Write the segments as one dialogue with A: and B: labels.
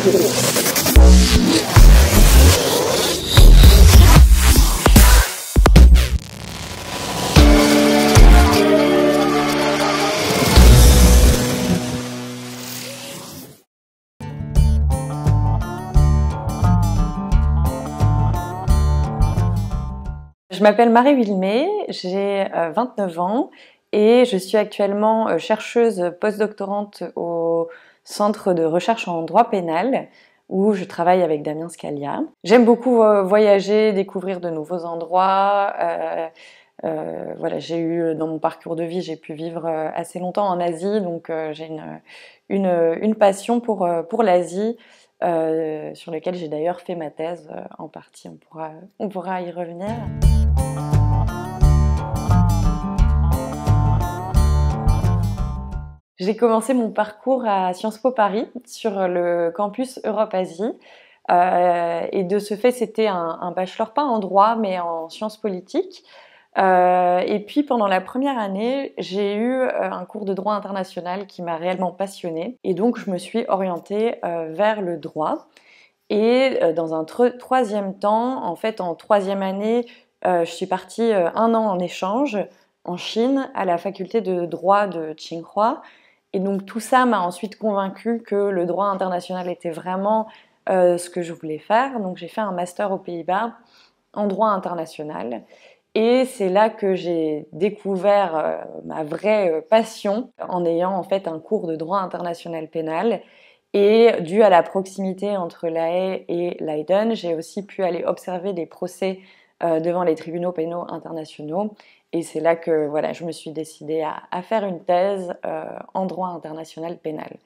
A: Je m'appelle Marie Wilmé, j'ai 29 ans et je suis actuellement chercheuse postdoctorante au Centre de recherche en droit pénal où je travaille avec Damien Scalia. J'aime beaucoup voyager, découvrir de nouveaux endroits. Voilà, j'ai eu dans mon parcours de vie, j'ai pu vivre assez longtemps en Asie, donc j'ai une passion pour l'Asie, sur laquelle j'ai d'ailleurs fait ma thèse en partie. On pourra y revenir. J'ai commencé mon parcours à Sciences Po Paris, sur le campus Europe-Asie. Et de ce fait, c'était un bachelor pas en droit, mais en sciences politiques. Et puis, pendant la première année, j'ai eu un cours de droit international qui m'a réellement passionnée. Et donc, je me suis orientée vers le droit. Et dans un troisième temps, en fait, en troisième année, je suis partie un an en échange en Chine, à la faculté de droit de Tsinghua. Et donc tout ça m'a ensuite convaincue que le droit international était vraiment ce que je voulais faire. Donc j'ai fait un master aux Pays-Bas en droit international. Et c'est là que j'ai découvert ma vraie passion en ayant en fait un cours de droit international pénal. Et dû à la proximité entre La Haye et Leiden, j'ai aussi pu aller observer des procès devant les tribunaux pénaux internationaux. Et c'est là que voilà, je me suis décidée à faire une thèse en droit international pénal.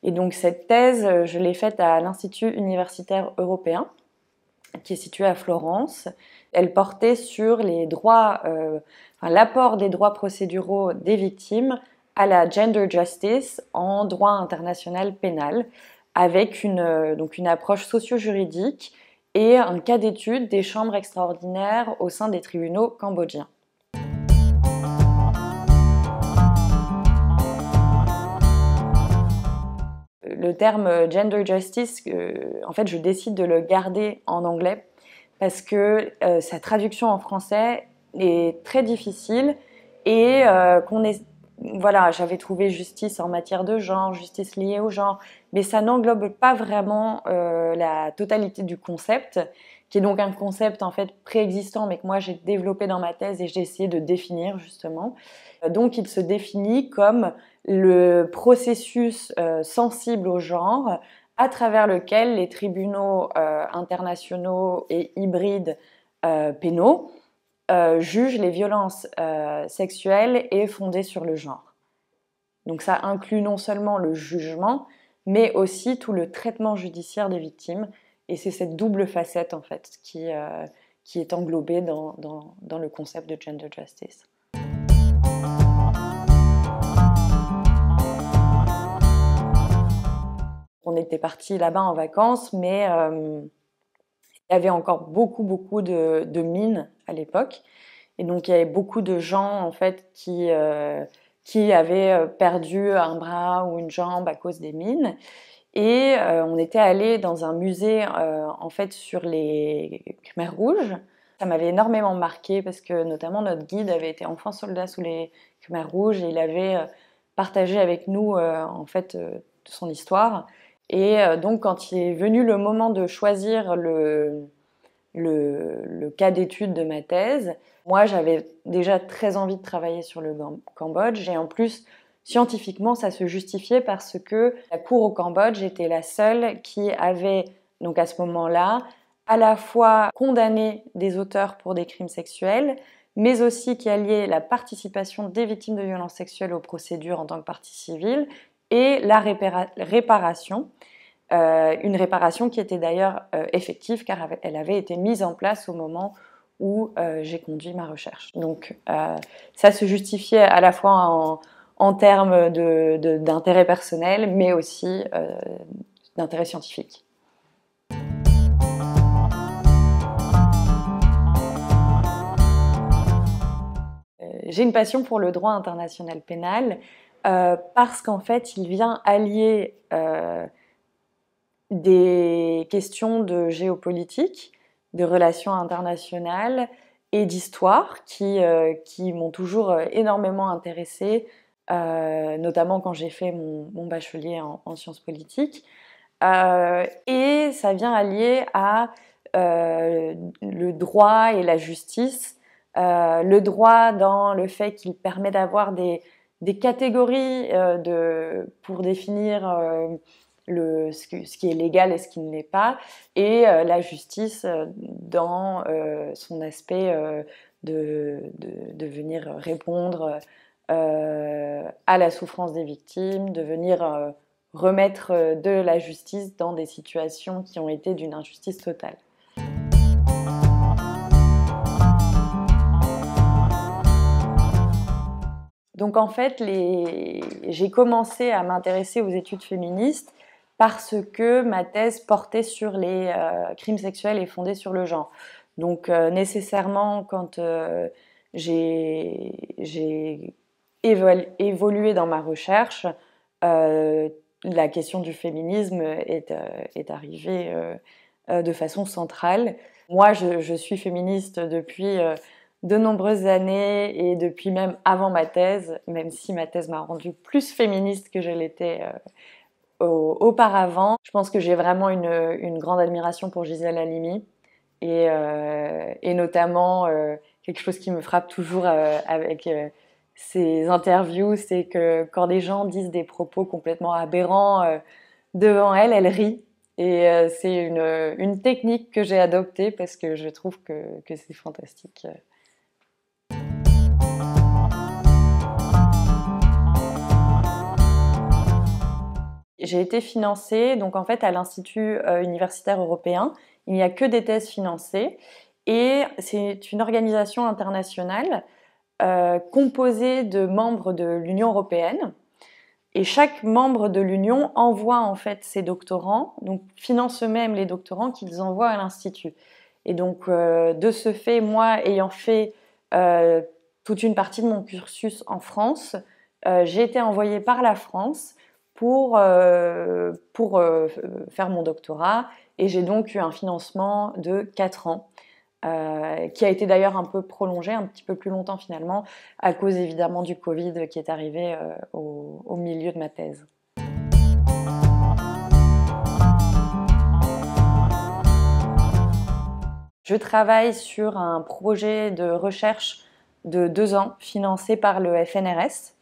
A: Et donc cette thèse, je l'ai faite à l'Institut universitaire européen, qui est situé à Florence. Elle portait sur les droits, l'apport des droits procéduraux des victimes à la gender justice en droit international pénal, avec donc une approche socio-juridique et un cas d'étude des chambres extraordinaires au sein des tribunaux cambodgiens. Le terme gender justice, en fait, je décide de le garder en anglais parce que sa traduction en français est très difficile et voilà, j'avais trouvé justice en matière de genre, justice liée au genre, mais ça n'englobe pas vraiment la totalité du concept, qui est donc un concept en fait préexistant, mais que moi j'ai développé dans ma thèse et j'ai essayé de définir justement. Donc il se définit comme le processus sensible au genre à travers lequel les tribunaux internationaux et hybrides pénaux jugent les violences sexuelles et fondées sur le genre. Donc ça inclut non seulement le jugement, mais aussi tout le traitement judiciaire des victimes. Et c'est cette double facette en fait qui est englobée dans le concept de gender justice. On était partis là-bas en vacances, mais il y avait encore beaucoup de mines à l'époque. Et donc il y avait beaucoup de gens en fait qui avaient perdu un bras ou une jambe à cause des mines. Et on était allé dans un musée en fait sur les Khmers rouges. Ça m'avait énormément marqué parce que notamment notre guide avait été enfant soldat sous les Khmers rouges et il avait partagé avec nous en fait son histoire. Et donc quand il est venu le moment de choisir le cas d'étude de ma thèse, moi j'avais déjà très envie de travailler sur le Cambodge et en plus scientifiquement ça se justifiait parce que la cour au Cambodge était la seule qui avait donc à ce moment-là à la fois condamné des auteurs pour des crimes sexuels mais aussi qui alliait la participation des victimes de violences sexuelles aux procédures en tant que partie civile et la réparation. Une réparation qui était d'ailleurs effective car elle avait été mise en place au moment où j'ai conduit ma recherche. Donc ça se justifiait à la fois en termes d'intérêt personnel mais aussi d'intérêt scientifique. J'ai une passion pour le droit international pénal parce qu'en fait il vient allier des questions de géopolitique, de relations internationales et d'histoire qui m'ont toujours énormément intéressée, notamment quand j'ai fait mon bachelier en sciences politiques. Et ça vient allier à le droit et la justice. Le droit dans le fait qu'il permet d'avoir des catégories pour définir ce qui est légal et ce qui ne l'est pas, et la justice dans son aspect de venir répondre à la souffrance des victimes, de venir remettre de la justice dans des situations qui ont été d'une injustice totale. Donc en fait, j'ai commencé à m'intéresser aux études féministes parce que ma thèse portait sur les crimes sexuels et fondée sur le genre. Donc nécessairement, quand j'ai évolué dans ma recherche, la question du féminisme est arrivée de façon centrale. Moi, je suis féministe depuis de nombreuses années et depuis même avant ma thèse, même si ma thèse m'a rendue plus féministe que je l'étais auparavant. Je pense que j'ai vraiment une grande admiration pour Gisèle Halimi et notamment quelque chose qui me frappe toujours avec ses interviews, c'est que quand les gens disent des propos complètement aberrants devant elle, elle rit. Et c'est une technique que j'ai adoptée parce que je trouve que c'est fantastique. J'ai été financée donc en fait à l'Institut universitaire européen. Il n'y a que des thèses financées et c'est une organisation internationale composée de membres de l'Union européenne. Et chaque membre de l'Union envoie en fait ses doctorants, donc finance eux-mêmes les doctorants qu'ils envoient à l'Institut. Et donc de ce fait, moi ayant fait toute une partie de mon cursus en France, j'ai été envoyée par la France pour faire mon doctorat et j'ai donc eu un financement de 4 ans. Qui a été d'ailleurs un peu prolongé, un petit peu plus longtemps finalement, à cause évidemment du Covid qui est arrivé au milieu de ma thèse. Je travaille sur un projet de recherche de 2 ans financé par le FNRS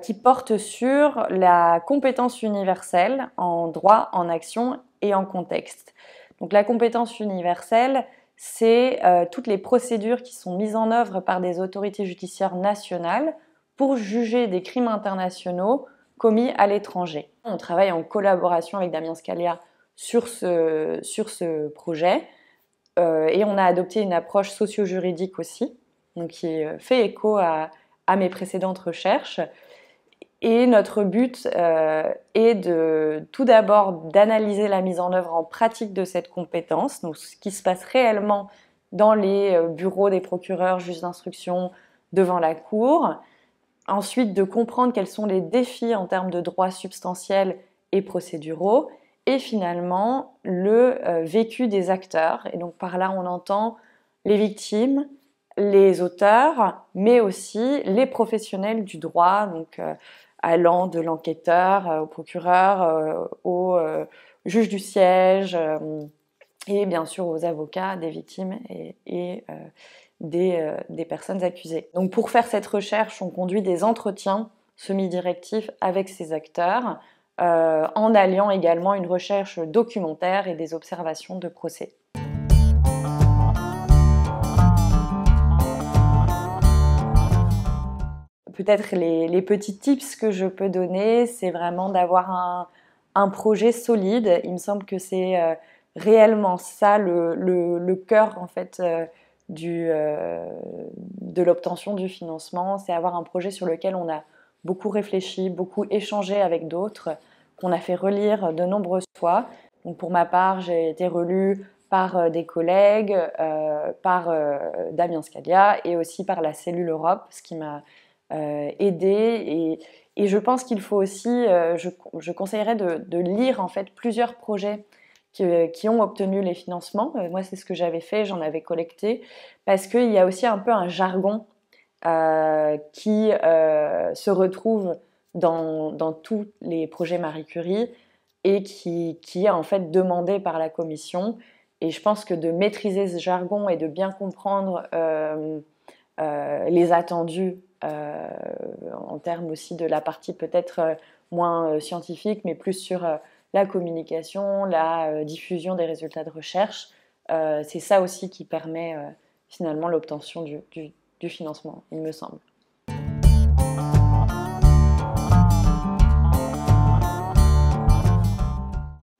A: qui porte sur la compétence universelle en droit, en action et en contexte. Donc la compétence universelle, c'est toutes les procédures qui sont mises en œuvre par des autorités judiciaires nationales pour juger des crimes internationaux commis à l'étranger. On travaille en collaboration avec Damien Scalia sur ce projet et on a adopté une approche socio-juridique aussi, donc qui fait écho à mes précédentes recherches. Et notre but est tout d'abord d'analyser la mise en œuvre en pratique de cette compétence, donc ce qui se passe réellement dans les bureaux des procureurs, juges d'instruction, devant la cour. Ensuite, de comprendre quels sont les défis en termes de droits substantiels et procéduraux. Et finalement, le vécu des acteurs. Et donc par là, on entend les victimes, les auteurs, mais aussi les professionnels du droit, donc allant de l'enquêteur au procureur, au juge du siège et bien sûr aux avocats des victimes et des personnes accusées. Donc pour faire cette recherche, on conduit des entretiens semi-directifs avec ces acteurs en alliant également une recherche documentaire et des observations de procès. Peut-être les petits tips que je peux donner, c'est vraiment d'avoir un projet solide. Il me semble que c'est réellement ça le cœur en fait de l'obtention du financement. C'est avoir un projet sur lequel on a beaucoup réfléchi, beaucoup échangé avec d'autres, qu'on a fait relire de nombreuses fois. Donc pour ma part, j'ai été relue par des collègues, par Damien Scalia et aussi par la cellule Europe, ce qui m'a aidé Et je pense qu'il faut aussi, je conseillerais de lire en fait plusieurs projets qui ont obtenu les financements. Moi, c'est ce que j'avais fait, j'en avais collecté, parce qu'il y a aussi un peu un jargon qui se retrouve dans tous les projets Marie Curie et qui est en fait demandé par la commission. Et je pense que de maîtriser ce jargon et de bien comprendre les attendus en termes aussi de la partie peut-être moins scientifique, mais plus sur la communication, la diffusion des résultats de recherche, c'est ça aussi qui permet finalement l'obtention du financement, il me semble.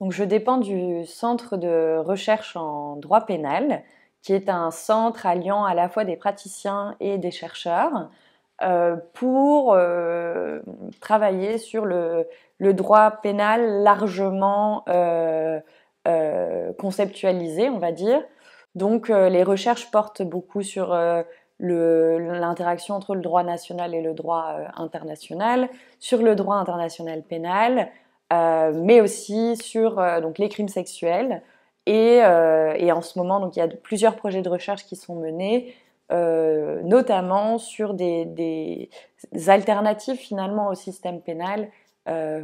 A: Donc, je dépends du Centre de recherche en droit pénal, qui est un centre alliant à la fois des praticiens et des chercheurs pour travailler sur le droit pénal largement conceptualisé, on va dire. Donc, les recherches portent beaucoup sur l'interaction entre le droit national et le droit international, sur le droit international pénal, mais aussi sur donc les crimes sexuels. Et en ce moment, donc, il y a plusieurs projets de recherche qui sont menés, notamment sur des alternatives finalement au système pénal,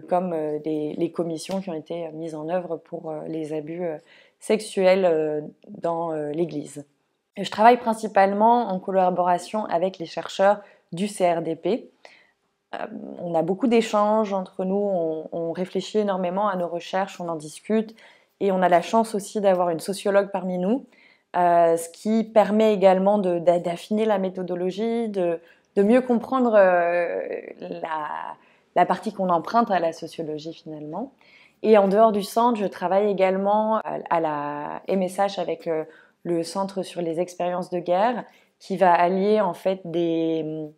A: comme les commissions qui ont été mises en œuvre pour les abus sexuels dans l'Église. Je travaille principalement en collaboration avec les chercheurs du CRDP. On a beaucoup d'échanges entre nous, on réfléchit énormément à nos recherches, on en discute et on a la chance aussi d'avoir une sociologue parmi nous, ce qui permet également d'affiner la méthodologie, de mieux comprendre la partie qu'on emprunte à la sociologie finalement. Et en dehors du centre, je travaille également à la MSH avec le Centre sur les expériences de guerre qui va allier en fait des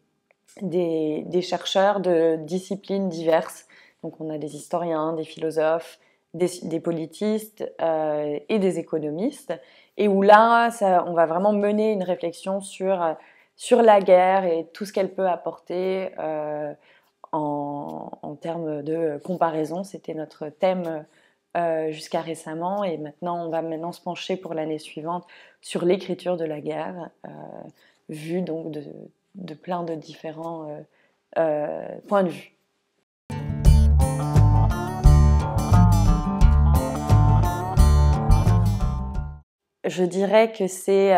A: chercheurs de disciplines diverses. Donc on a des historiens, des philosophes, des politistes et des économistes. Et où là, on va vraiment mener une réflexion sur la guerre et tout ce qu'elle peut apporter en termes de comparaison. C'était notre thème jusqu'à récemment. Et maintenant, on va se pencher pour l'année suivante sur l'écriture de la guerre, vue donc de plein de différents points de vue. Je dirais que c'est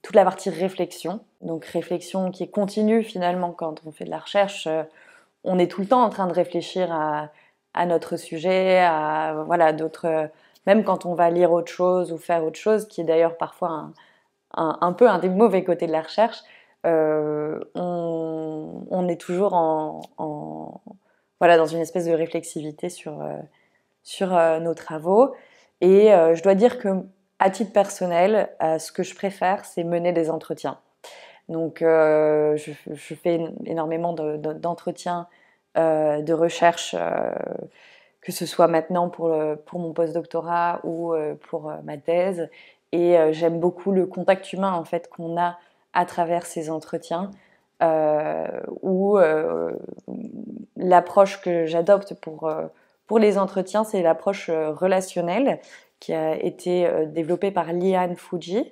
A: toute la partie réflexion, donc réflexion qui est continue finalement quand on fait de la recherche. On est tout le temps en train de réfléchir à notre sujet, à voilà, d'autres, même quand on va lire autre chose ou faire autre chose, qui est d'ailleurs parfois un peu un des mauvais côtés de la recherche. On est toujours voilà, dans une espèce de réflexivité sur nos travaux. Et je dois dire que à titre personnel, ce que je préfère, c'est mener des entretiens. Donc, je fais énormément d'entretiens de recherche, que ce soit maintenant pour mon postdoctorat ou pour ma thèse. Et j'aime beaucoup le contact humain en fait qu'on a à travers ces entretiens, où l'approche que j'adopte pour les entretiens, c'est l'approche relationnelle qui a été développée par Liane Fuji.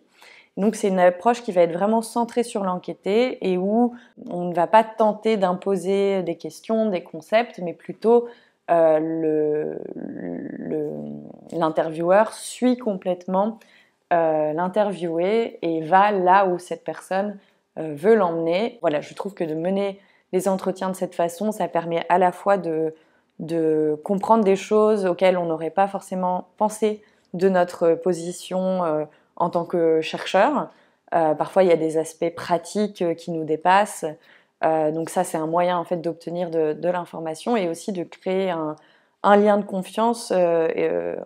A: Donc c'est une approche qui va être vraiment centrée sur l'enquêté et où on ne va pas tenter d'imposer des questions, des concepts, mais plutôt l'intervieweur suit complètement l'interviewé et va là où cette personne veut l'emmener. Voilà, je trouve que de mener les entretiens de cette façon, ça permet à la fois de comprendre des choses auxquelles on n'aurait pas forcément pensé de notre position en tant que chercheur. Parfois, il y a des aspects pratiques qui nous dépassent. Donc ça, c'est un moyen en fait d'obtenir de l'information et aussi de créer un lien de confiance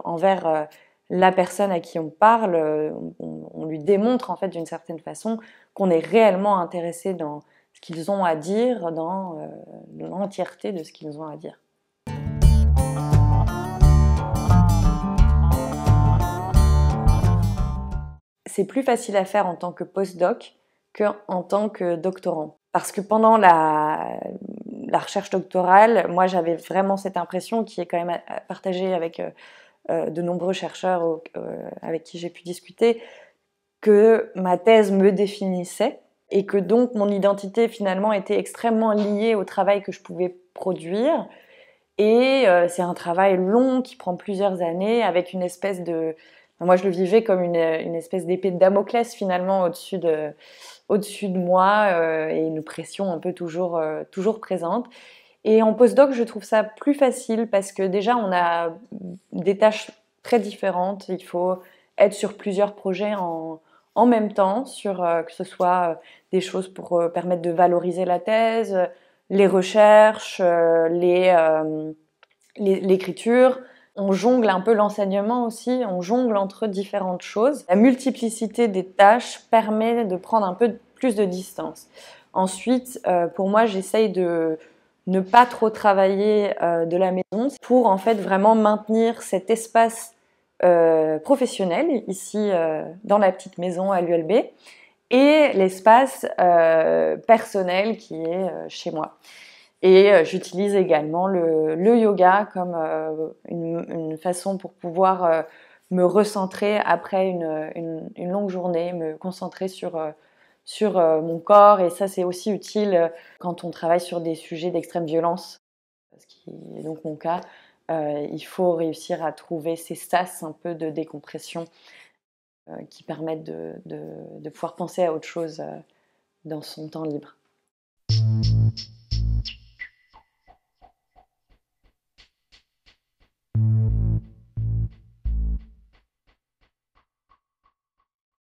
A: envers la personne à qui on parle. On lui démontre en fait d'une certaine façon qu'on est réellement intéressé dans ce qu'ils ont à dire, dans l'entièreté de ce qu'ils ont à dire. C'est plus facile à faire en tant que postdoc qu'en tant que doctorant. Parce que pendant la recherche doctorale, moi j'avais vraiment cette impression qui est quand même partagée avec de nombreux chercheurs avec qui j'ai pu discuter, que ma thèse me définissait et que donc mon identité finalement était extrêmement liée au travail que je pouvais produire. Et c'est un travail long qui prend plusieurs années avec une espèce de... Moi je le vivais comme une espèce d'épée de Damoclès finalement au-dessus de moi et une pression un peu toujours présente. Et en postdoc, je trouve ça plus facile parce que déjà, on a des tâches très différentes. Il faut être sur plusieurs projets en même temps, que ce soit des choses pour permettre de valoriser la thèse, les recherches, l'écriture. On jongle un peu l'enseignement aussi, on jongle entre différentes choses. La multiplicité des tâches permet de prendre un peu plus de distance. Ensuite, pour moi, j'essaye de ne pas trop travailler de la maison pour en fait vraiment maintenir cet espace professionnel ici dans la petite maison à l'ULB et l'espace personnel qui est chez moi. Et j'utilise également le yoga comme une façon pour pouvoir me recentrer après une longue journée, me concentrer sur mon corps. Et ça, c'est aussi utile quand on travaille sur des sujets d'extrême violence, ce qui est donc mon cas. Il faut réussir à trouver ces sas un peu de décompression qui permettent de pouvoir penser à autre chose dans son temps libre.